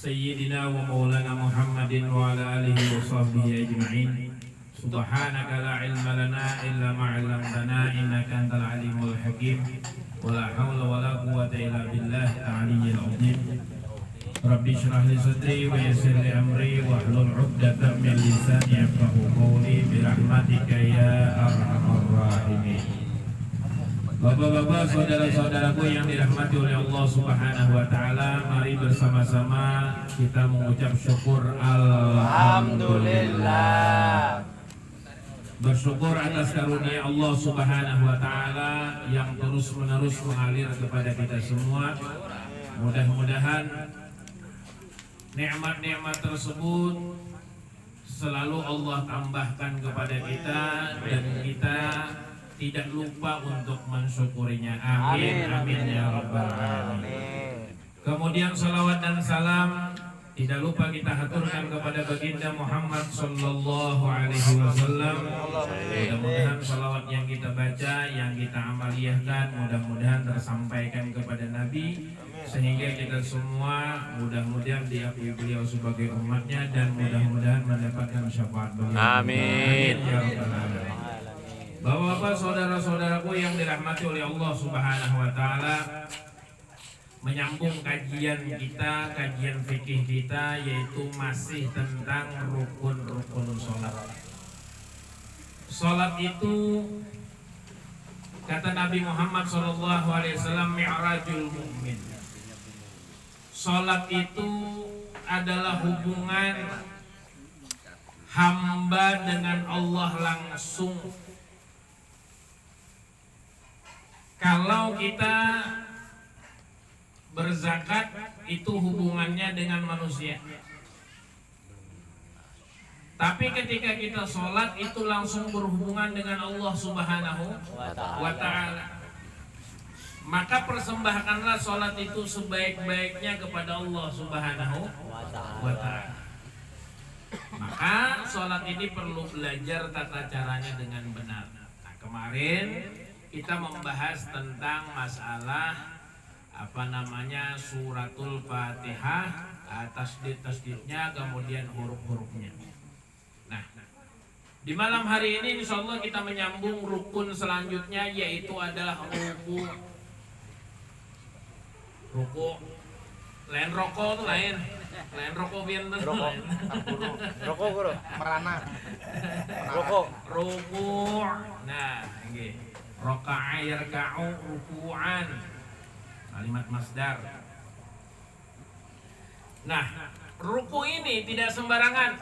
Sayyidina wa maulana Muhammadin wa ala alihi wa sahbihi ajma'in. Subhanaka la ilma lana illa ma 'allamtana innaka antal alimul hakim. Wa la haula wa la quwwata illa billah al-'aliyyil 'azim. Rabbi shrah li sadri wa yassir li amri wa hlul 'uqdatam min lisani yafqahu qawli bi rahmatika ya arhamar rahimin. Bapak-bapak, saudara-saudaraku yang dirahmati oleh Allah Subhanahu wa taala, mari bersama-sama kita mengucap syukur alhamdulillah. Bersyukur atas karunia Allah Subhanahu wa taala yang terus-menerus mengalir kepada kita semua. Mudah-mudahan nikmat-nikmat tersebut selalu Allah tambahkan kepada kita dan kita tidak lupa untuk mensyukurinya. Amin, amin ya rabbal alamin. Kemudian salawat dan salam tidak lupa kita haturkan kepada baginda Muhammad sallallahu alaihi wasallam. Mudah-mudahan salawat yang kita baca, yang kita amaliyahkan, mudah-mudahan tersampaikan kepada Nabi, sehingga kita semua mudah-mudahan diakui beliau sebagai umatnya dan mudah-mudahan mendapatkan syafaat beliau. Amin ya rabbal alamin. Bapak-bapak, saudara-saudaraku yang dirahmati oleh Allah Subhanahu wa taala, menyambung kajian kita, kajian fikih kita, yaitu masih tentang rukun-rukun sholat. Sholat itu kata Nabi Muhammad SAW, mi'rajul mu'min. Sholat itu adalah hubungan hamba dengan Allah langsung. Kalau kita berzakat itu hubungannya dengan manusia. Tapi ketika kita sholat itu langsung berhubungan dengan Allah Subhanahu wa ta'ala. Maka persembahkanlah sholat itu sebaik-baiknya kepada Allah Subhanahu wa ta'ala. Maka sholat ini perlu belajar tata caranya dengan benar. Nah, kemarin kita membahas tentang masalah suratul Fatihah, tasdid-tasdidnya, kemudian huruf-hurufnya. Nah, di malam hari ini insyaallah kita menyambung rukun selanjutnya, yaitu adalah ruku. Ruku lain rokok tuh lain rokok bienten rokok bro merana rokok ruku. Nah, nggih. Raka'a yarka'u ruku'an, kalimat masdar. Nah, ruku ini tidak sembarangan.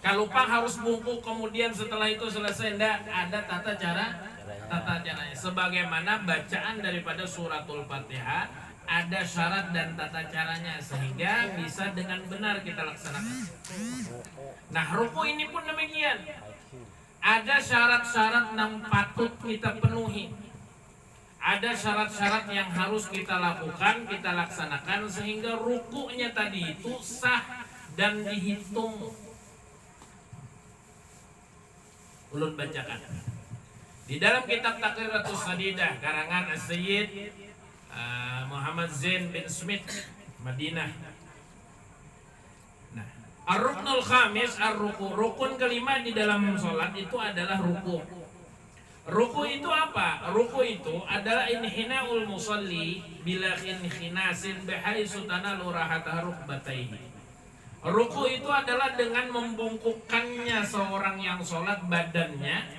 Kalau lupa harus bungkuk, kemudian setelah itu selesai, tidak ada tata caranya. Sebagaimana bacaan daripada suratul Fatihah ada syarat dan tata caranya sehingga bisa dengan benar kita laksanakan. Nah, ruku ini pun demikian. Ada syarat-syarat yang patut kita penuhi. Ada syarat-syarat yang harus kita lakukan, kita laksanakan sehingga rukunya tadi itu sah dan dihitung. Ulun bacakan. Di dalam kitab Taqriratus Sadidah karangan As-Sayyid Muhammad Zain bin Smith, Madinah. Ar-ruknul khamis ar-ruku. Rukun kelima di dalam sholat itu adalah ruku. Ruku itu apa? Ruku itu adalah inhinaul musalli bila inhinasin bihaitsu tanalu rahatahu rukbataihi. Ruku itu adalah dengan membungkukkannya seorang yang sholat badannya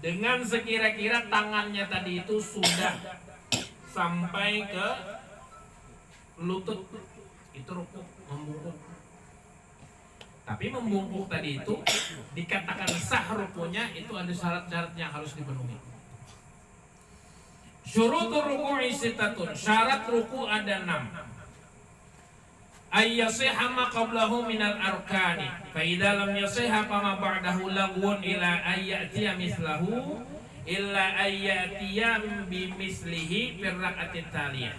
dengan sekira-kira tangannya tadi itu sudah sampai ke lutut. Itu ruku, membungkuk. Tapi membungkuk tadi itu dikatakan sah rukunya, itu ada syarat-syarat yang harus dipenuhi. Syurutur ruku'i sittatun, syarat ruku ada 6. Ayyasihha ma qablahu minal arkani, fa idza lam yasihha fama ba'dahu lagwun ila ayyatiya mislahu illa ayyatiya bimislihi fir raqatit taliyah.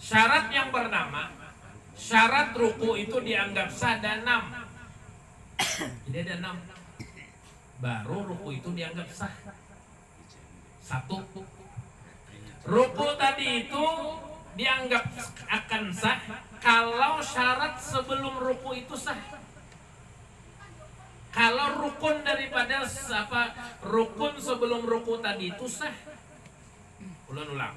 Syarat yang pertama, syarat ruku itu dianggap sah dan 6. Jadi ada 6. Baru ruku itu dianggap sah. 1. Ruku tadi itu dianggap akan sah kalau syarat sebelum ruku itu sah. Kalau rukun daripada rukun sebelum ruku tadi itu sah. Ulang.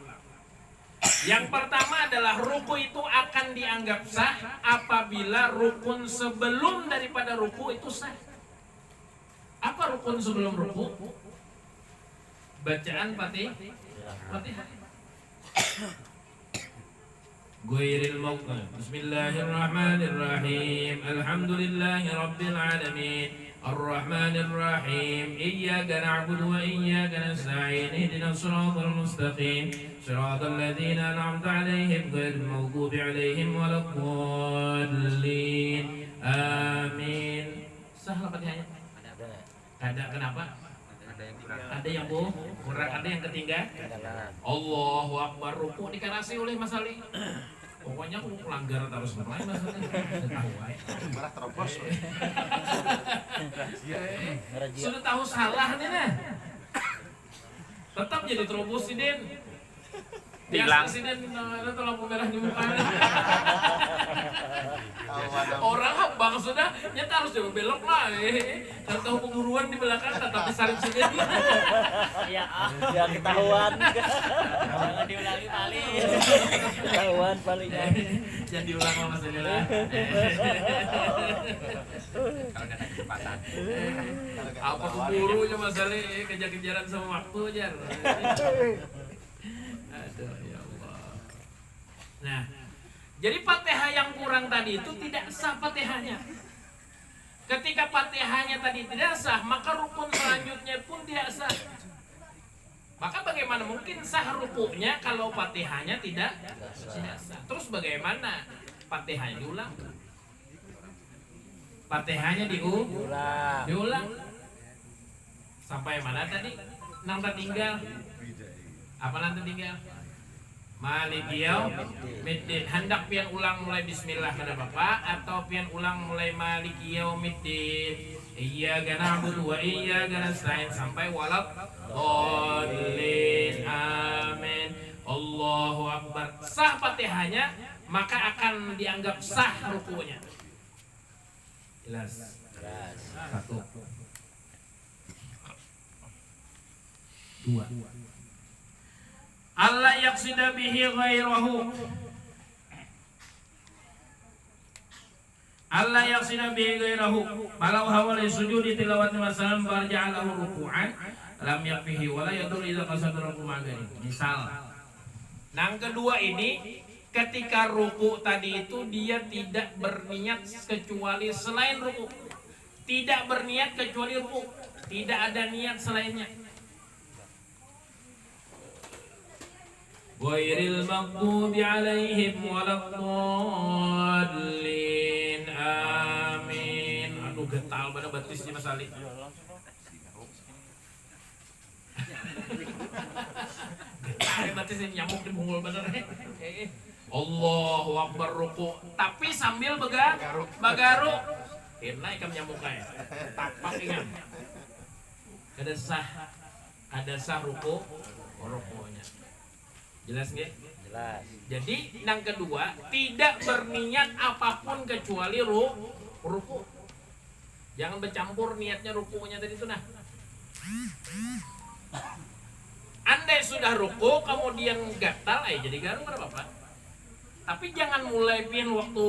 Yang pertama adalah ruku itu akan dianggap sah apabila rukun sebelum daripada ruku itu sah. Apa rukun sebelum ruku? Bacaan Fatihah. Ghairil maghdubi. Bismillahirrahmanirrahim. Alhamdulillahi rabbil alamin. Ar-Rahmanir Rahim. Iyyaka na'budu wa iyyaka nasta'in. Ihdinas siratal mustaqim. Siratal ladzina an'amta 'alaihim ghairil maghdubi 'alaihim waladdallin. Amin. Sah Fatihahnya? Ada. Kenapa? Ada yang kurang, ada yang ketinggalan. Allahu Akbar, ruku dikarasi oleh Mas Ali. Pokoknya aku melanggar terus mulai Mas Ali. Marah terobos. Sudah tahu salah nih nah. Tetap jadi terobos sih Den. Biasa sih Den, ada lampu merah di muka. Orang abang sudah nyata harus coba belok lah. Kalau tahu penguruan di belakang tetap disalip sini. Iya, biar ketahuan. Jangan diulangi kali. Ketahuan palingnya. Jangan diulang sama Mas Adela. Kalau kata kecepatan. Apa keburu cuma Sali kejar-kejaran sama waktu aja. Aduh ya Allah. Nah, jadi Fatihah yang kurang tadi itu tidak sah Fatihahnya. Ketika Fatihahnya tadi tidak sah, maka rukun selanjutnya pun tidak sah. Maka bagaimana mungkin sah rukunya kalau Fatihahnya tidak sah? Terus bagaimana? Fatihahnya diulang. Fatihahnya diulang. Sampai mana tadi? Nang tinggal. Apa nanti tinggal? Maliki yaumiddin. Hendak pian ulang mulai bismillah kada Bapak atau pian ulang mulai maliki yaumiddin. Iyyaka na'budu wa iyyaka nasta'in sampai waladdallin. Amin. Allahu Akbar. Sah Fatihahnya, maka akan dianggap sah rukunya. Jelas. Satu. Dua. Allah yaqsida bihi ghairahu. Allah yaqsida bihi ghairahu. Falau hawala sujudi tilawati masalan farja'alahu ruku'an lam yakfihi wa la yadur idza qasada ruku'an. Misal. Yang kedua ini ketika ruku tadi itu dia tidak berniat kecuali selain ruku. Tidak berniat kecuali ruku. Tidak ada niat selainnya. Ghairil maghdubi 'alaihim waladdallin. Amin. Aduh getal pada batisnya Mas Ali. Getal batisnya nyamuk di bungul bener. Allahu Akbar ruku, tapi sambil bagaruk. Kena ikan nyamuk kayak. Tapak ingat. Ada sah rukunya. Jelas nggak? Jelas. Jadi yang kedua tidak berniat apapun kecuali ruku. Jangan bercampur niatnya rukunya tadi itu nah. Andai sudah ruku kemudian gatal, jadi garuk ada apa? Tapi jangan mulai pian waktu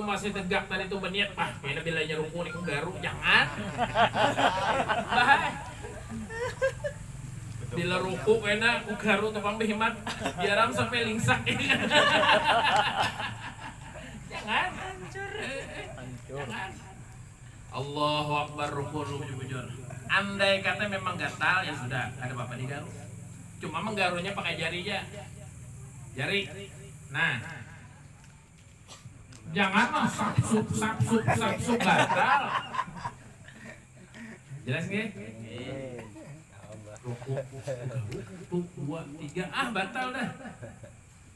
masih tegak tadi itu berniat kena bilanya ruku nih garuk, jangan. Bahaya. Bila ruku kena ugaru tepang behimat biaram sampai lingsak ini. Jangan. Allahu Akbar ruku bujur. Andai kata memang gatal ya sudah ada apa digaru. Cuma menggarunya pakai jari aja. Jari. Nah. Jangan sapsup gatal. Jelas nggih? Ruku 1, 2, 3 batal dah.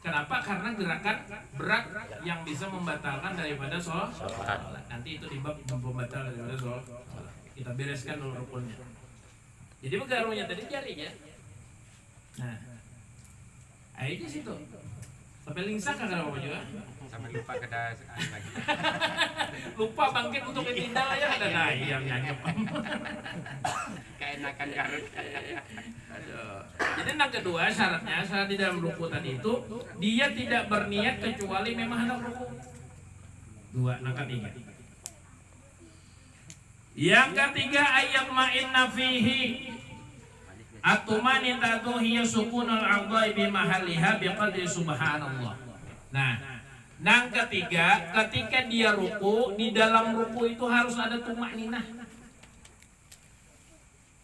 Kenapa? Karena gerakan berat yang bisa membatalkan daripada sholat. Nanti itu di bab pembatal daripada sholat. Kita bereskan dulu rukunnya. Jadi menggarunya tadi jarinya. Nah, di situ. Sampai lingsak kan apa juga? Sampai lupa kada lagi. Lupa bangkit untuk itindak ya ada naik yang nyangkep. Keenakan karut. Aduh. Jadi yang kedua syaratnya syarat di dalam ruku tadi itu dia tidak berniat kecuali memang hendak ruku. Dua, yang ketiga. Yang ketiga ayat ma'inna fihi at-tumanitatu hiya sukunul a'dha'i bi mahalliha biqadri subhanallah. Nah, yang ketiga ketika dia ruku, di dalam ruku itu harus ada tumaninah.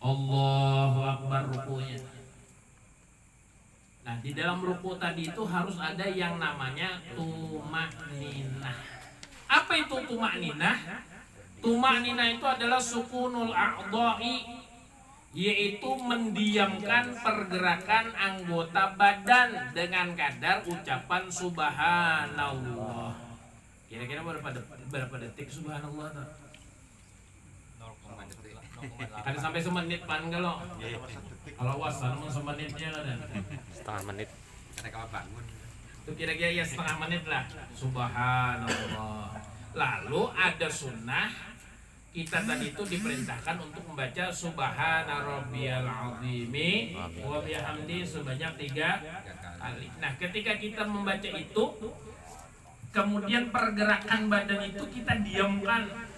Allahu akbar rukunya. Nah, di dalam ruku tadi itu harus ada yang namanya tumaninah. Apa itu tumaninah? Tumaninah itu adalah sukunul a'dha'i, yaitu mendiamkan pergerakan anggota badan dengan kadar ucapan subhanallah. Kira-kira berapa detik subhanallah tuh? 0,0 detik. Ada sampai semenit pan kalau wasan semenitnya ada. Setengah menit. Karena kalau bangun. Itu kira-kira ya setengah menit lah. Subhanallah. Lalu ada sunnah, kita tadi itu diperintahkan untuk membaca subhana rabbiyal azimi wa bihamdi sebanyak 3 kali. Nah, ketika kita membaca itu, kemudian pergerakan badan itu kita diamkan.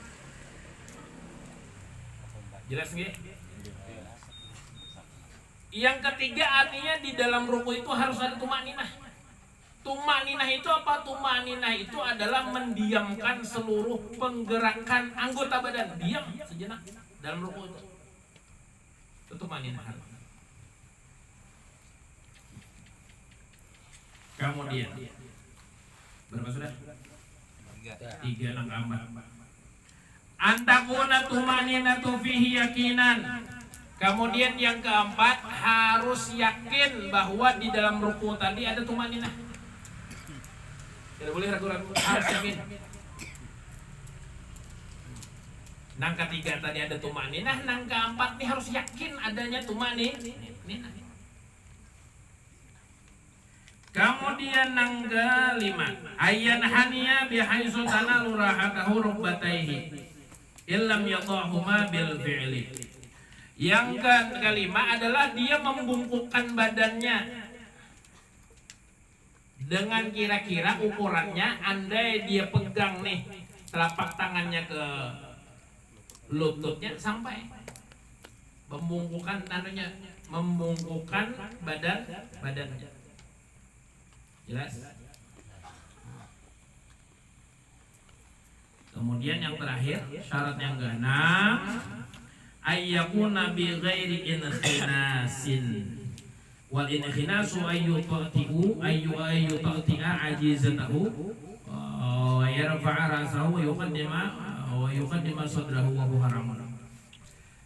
Jelas nggih? Yang ketiga artinya di dalam ruku itu harus ada tumaninah. Tumaninah itu apa? Tumaninah itu adalah mendiamkan seluruh penggerakan anggota badan. Diam sejenak dalam ruku itu. Itu tumaninah. Kemudian berapa sudah? 3 nambah. Antakuna tumaninatu fihi yakinan. Kemudian yang keempat harus yakin bahwa di dalam ruku tadi ada tumaninah. Tidak boleh ragu-ragu, harus yakin. Nang ketiga tadi ada tumaninah, nang keempat nih harus yakin adanya tumaninah. Kemudian nang kelima, ayyan haniya bihaitsu tanalu rahatahu rukbataihi illam yadahuma bil fi'li. Yang kelima adalah dia membungkukkan badannya dengan kira-kira ukurannya, andai dia pegang nih telapak tangannya ke lututnya sampai membungkukkan tangannya, membungkukkan badannya. Jelas? Kemudian yang terakhir, syarat yang keenam, ayyakuna bi ghairi inkhinasin. Wal inkhinasu ayyutati'u ayyutati'a ajizatahu wa yarfa'a rasahu wa yuqaddima sadrahu wa huwa haram.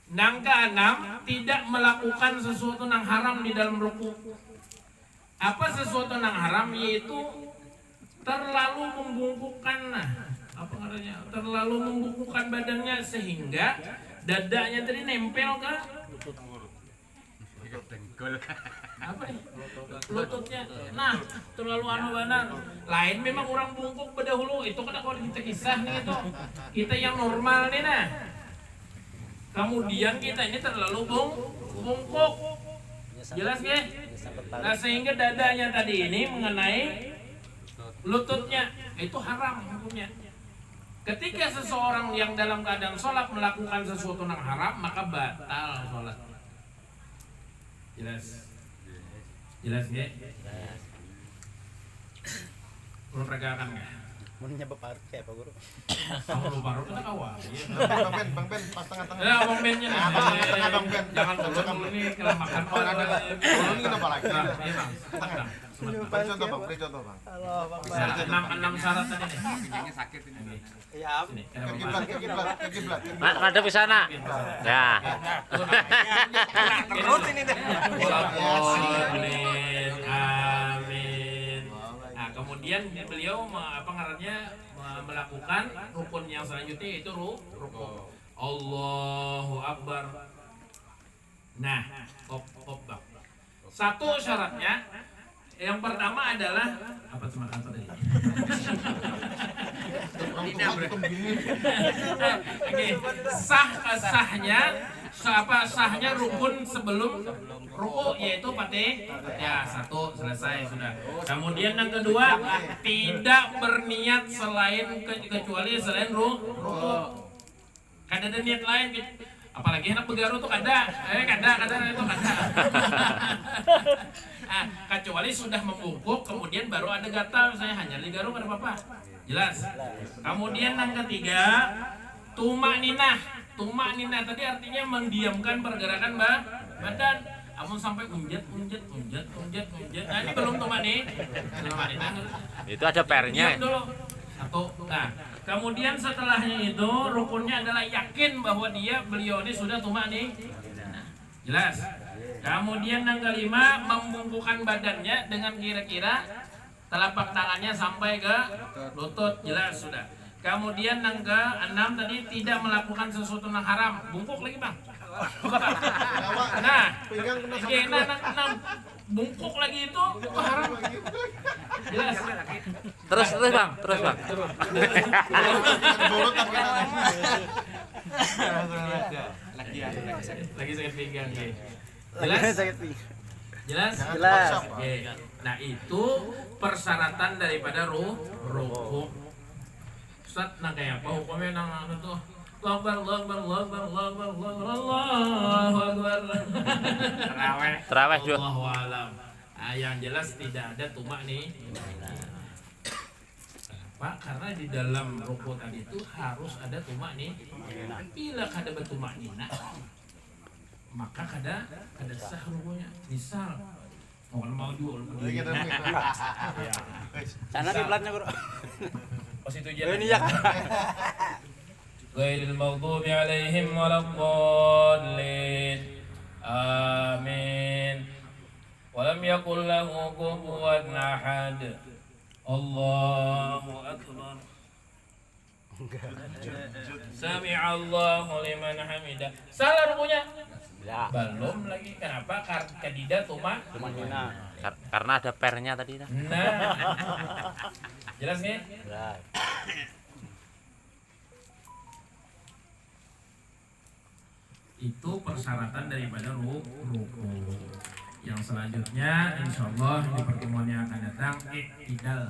Nang keenam, tidak melakukan sesuatu yang haram di dalam ruku. Apa sesuatu yang haram? Yaitu terlalu membungkukkan, apa katanya? Terlalu membungkukkan badannya sehingga dadanya tadi nempel ke apa nih? Lututnya. Nah, terlalu benar. Lain memang orang bungkuk berdahulu. Itu kan kalau kita kisah nih itu. Kita yang normal nih nah. Kemudian kita ini terlalu bungkuk. Jelas nggih? Nah, sehingga dadanya tadi ini mengenai lututnya. Itu haram hukumnya. Ketika seseorang yang dalam keadaan sholat melakukan sesuatu yang haram, maka batal sholat. Jelas? Jelas ya? Belum pergerakan nggak? Mau nyebab parut kayak apa guru? Kamu lupa parut kan awal. Bang Ben, pas tengah-tengah. Ya, Bang Ben-nya nih. Bang Ben. Jangan dulu ini kelemahan. Oh, ada. Kalau ini kenapa lagi? Nah, iya Bang. Sebentar. Beri contoh Bang. Halo Bang. Bisa 6 syarat tadi nih. Pinggangnya sakit ini. Iya. Sini, Ke kiblat. Ada di sana. Ya. Terus ini deh. Amin. Nah, kemudian beliau apa ngarannya melakukan rukun yang selanjutnya yaitu rukun. Allahu Akbar. Nah, Bang. Satu syaratnya yang pertama adalah apa? apa teman kantor tadi? gini. Oke, sahnya rukun sebelum ruku yaitu ya satu selesai sudah. Kemudian yang kedua tidak berniat kecuali selain ruku. Kada ada niat lain, apalagi anak begaru tuh kada itu kada. Kecuali sudah membungkuk kemudian baru ada gatal, saya hanya di garu kada apa-apa. Jelas. Kemudian yang ketiga tumak ninah tadi artinya mendiamkan pergerakan badan. Amun sampai unjat. Nah, ini belum tumak ninah. Itu ada pernya. Diam dulu. Satu. Nah, kemudian setelahnya itu rukunnya adalah yakin bahwa beliau ini sudah tumak ninah. Jelas. Kemudian yang kelima membungkukkan badannya dengan kira-kira telapak tangannya sampai ke lutut. Jelas sudah. Kemudian yang keenam tadi tidak melakukan sesuatu yang haram. Bungkuk lagi bang. Nah, bungkuk lagi itu haram. Jelas. Terus bang. Lagi sakit pinggang. Jelas. Oke. Nah itu persyaratan daripada ruku. Ustaz, nah kayak apa hukumnya nang itu? Allahu Akbar. Terawih juga. Allahu alam. Yang jelas tidak ada tumak nih. Pak, karena di dalam ruku tadi itu harus ada tumak nih. Bila kada bertumak nina, maka kada sah rukunya. Misal mau jual begini. Sana kiblatnya guru. Pas itu jalan. Ini ya. Ghairil maghdubi alaihim waladdallin. Amin. Walam yakul lahu kufuwan ahad. Allahu akbar. Sami'allahu liman hamidah. Salah rukunya. Ya. Belum lagi. Kenapa? Karena tumak nina. Karena ada pernya tadi. Nah. Jelas nih? Ya. Itu persyaratan daripada ruku. Yang selanjutnya insyaallah di pertemuan yang akan datang i'tidal.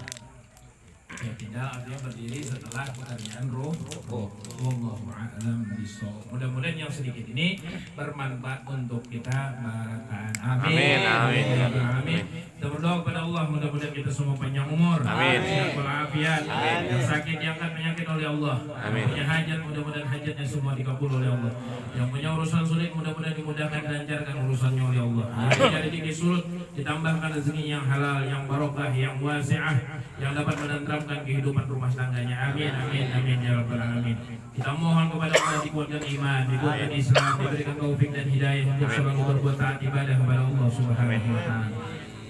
I'tidal artinya berdiri setelah pekerjaan ruku. Wallahu a'lam bishawab. Mudah-mudahan yang sedikit ini bermanfaat untuk kita barakaan. Amin. Amin. Kita berdoa kepada Allah mudah-mudahan kita semua panjang umur. Amin. Sehat walafiat. Yang sakit diangkat penyakit oleh Allah. Amin. Punya hajat mudah-mudahan hajatnya semua dikabul oleh Allah. Yang punya urusan sulit mudah-mudahan dimudahkan dan lancarkan urusannya oleh Allah. Yang tidak dikit sulit ditambahkan rezeki yang halal, yang barokah, yang wasi'ah, yang dapat menenteramkan kehidupan rumah tangganya. Amin ya rabbal alamin. Kita mohon kepada Allah dikuatkan iman, dikuatkan Islam, diberikan taufik dan hidayah untuk selalu berbuat taat ibadah kepada Allah Subhanahu wa taala.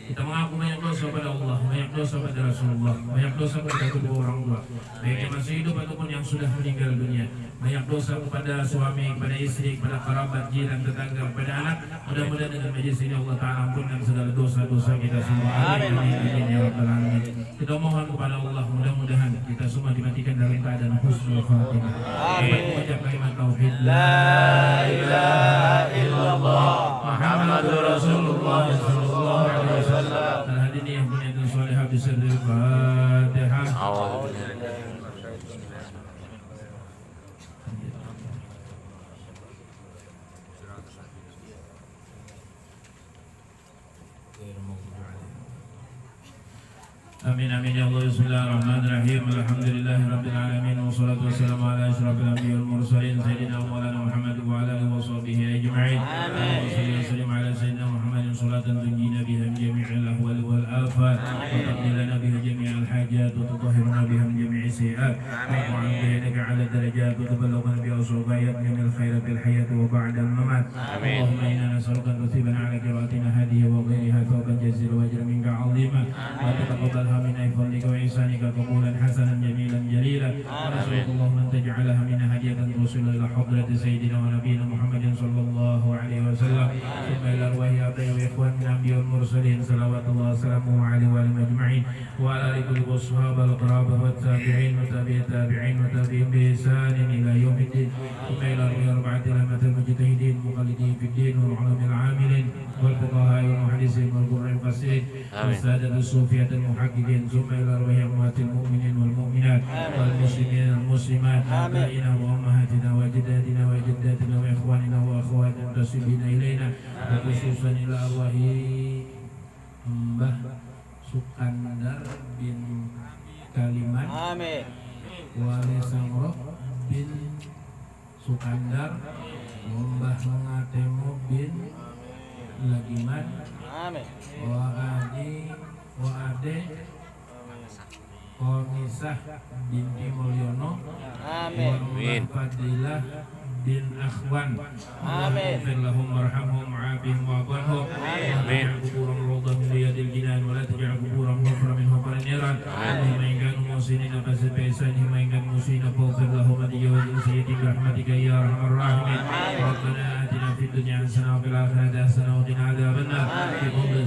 Kita mengaku banyak dosa pada Allah, banyak dosa pada Rasulullah, banyak dosa kepada kedua orang tua, baik yang masih hidup ataupun yang sudah meninggal dunia. Banyak dosa kepada suami, kepada istri, kepada kerabat, jiran, tetangga, kepada anak. Mudah-mudahan dengan majlis ini Allah Ta'ala ampunkan segala dosa-dosa kita semua. Amin ya rabbal alamin. Kita mohon kepada Allah mudah-mudahan kita semua dimatikan dalam keadaan husnul khatimah. Amin. Mengucap kalimat tauhid. La ilaha illallah Muhammadur Rasulullah sallallahu alaihi wasallam. Dan hadirin yang punya dan salihah bisirril Fatihah. Amin ya Allah. Bismillahirrahmanirrahim. Alhamdulillahirabbil alamin wassalatu wassalamu ala asyrafil anbiya'i wal mursalin sayyidina Maulana Muhammad wa ala alihi washabihi ajma'in. Amin. Sallallahu ala sayyidina Muhammadin salatan tunjina biha min jami'il ahwal wal afat wa taqdilana biha jami'al hajat wa tutahhiruna biha min jami'i sayiat wa tu'abbidaka ala darajat wa tuballighuna biha usulbayat min al khairat fil hayat wa ba'da al mamat. Allahumma inna nas'aluka an tusiban ala qiraatina hadhihi wa ghayriha thawban jazila wa ajran minka 'azima wa taqabbal من فضلك وإحسانك قبولا حسنا جميلا جليلا ونسألك اللهم أن تجعل وجعلها منها هدية توصل إلى حضرة سيدنا ونبينا محمد صلى الله عليه وسلم ثم إلى أرواح آبائنا وإخوان من الأنبياء والمرسلين صلوات الله وسلامه عليه وعليهم أجمعين وعلى آل كل الصحابة القرابة والتابعين وتابعي التابعين وتابعين بإحسان إلى يوم الدين ثم إلى أرواح أربعة الأئمة المجتهدين المقلدين في الدين والعلماء العاملين والفقهاء والمحدثين والقراء الفاسدين والسادة الصوفية المحققين ثم إلى أرواح أموات المؤمنين والمؤمنات والمسلمين والمسلمات آبائنا وأمهاتنا وجداتنا وجداتنا وإخواننا وأخواتنا المنتسبين إلينا وخصوصا إلى أرواح Mbah Sukandar bin Kaliman Amin. Wali Samroh bin Sukandar Mbah Ngatemo bin Lagiman Amin. wa ade Komisah binti Mulyono Amin. wa Fadilah bin Akhwan Amin. Allahumma warhamhum wa'afihim wa'afwanhum amin kuburan rawdah min riyadil jinan wa la taj'al kuburan ghafra min hufarin niran Allahumma in kanu muhsinina fasbi ihsanihim wa in kanu musina faghfir lahum wa sayyidi bi rahmatika ya arhamar rahimin rabbana atina fid dunya hasanah wa fil akhirati hasanah wa qina adzaban nar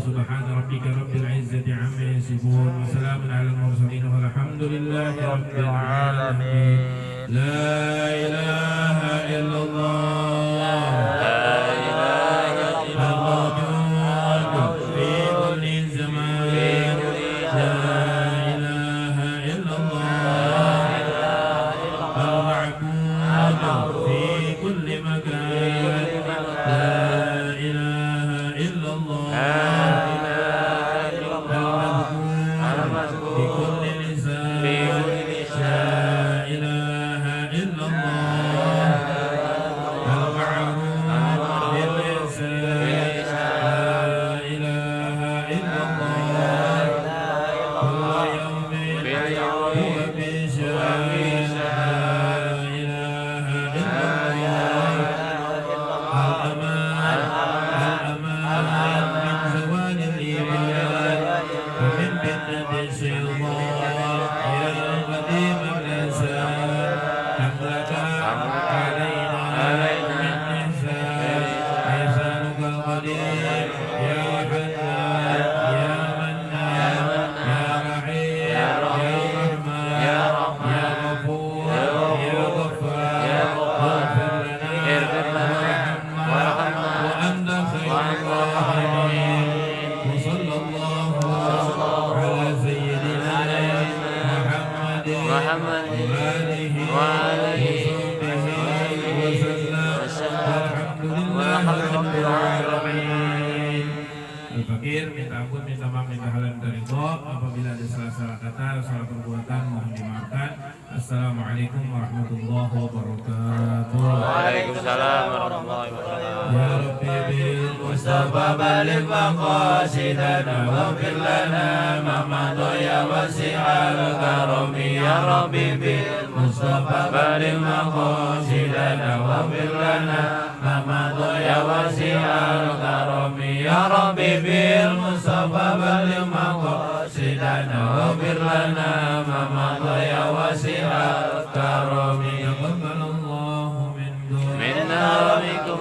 subhana rabbika rabbil izzati amma yasifun wa salamun alal mursalin walhamdulillahi rabbil alamin la ilaha illallah la ilaha illallah fi kulli zaman la ilaha illallah al-ma'bud fi kulli makan la ilaha illallah al-mazkur fi kulli lisan la ilaha illallah al-ma'ruf bil ihsan la ilaha illallah kullu yawmin huwa bi sha'n la ilaha illallah al-aman min zawal al-iman wa min fitnati shaytan ya qadim al-insan amlaka علينا من إحسان إحسانك القدير يا حنان يا منان يا رحيم يا رحمن يا غفور يا غفار اغفر لنا وارحمنا وأنت خير الراحمين وصلى الله على سيدنا محمد وآله Al-Fakir minta ampun, minta maaf, minta halal, minta ridho. Apabila ada salah-salah kata, salah perbuatan mohon dimaafkan. Assalamualaikum warahmatullahi wabarakatuh. Waalaikumsalam warahmatullahi wabarakatuh. Ya Rabbi bil Mustafa baligh maqasidana waghfir lana ma madha ya wasi'al karami ya Rabbi bil Mustafa baligh maqasidana waghfir lana ma madha ya wasi'al karami ya Rabbi bil Mustafa baligh maqasidana waghfir lana ma madha ya wasi'al karami taqabbalallahu minna wa minkum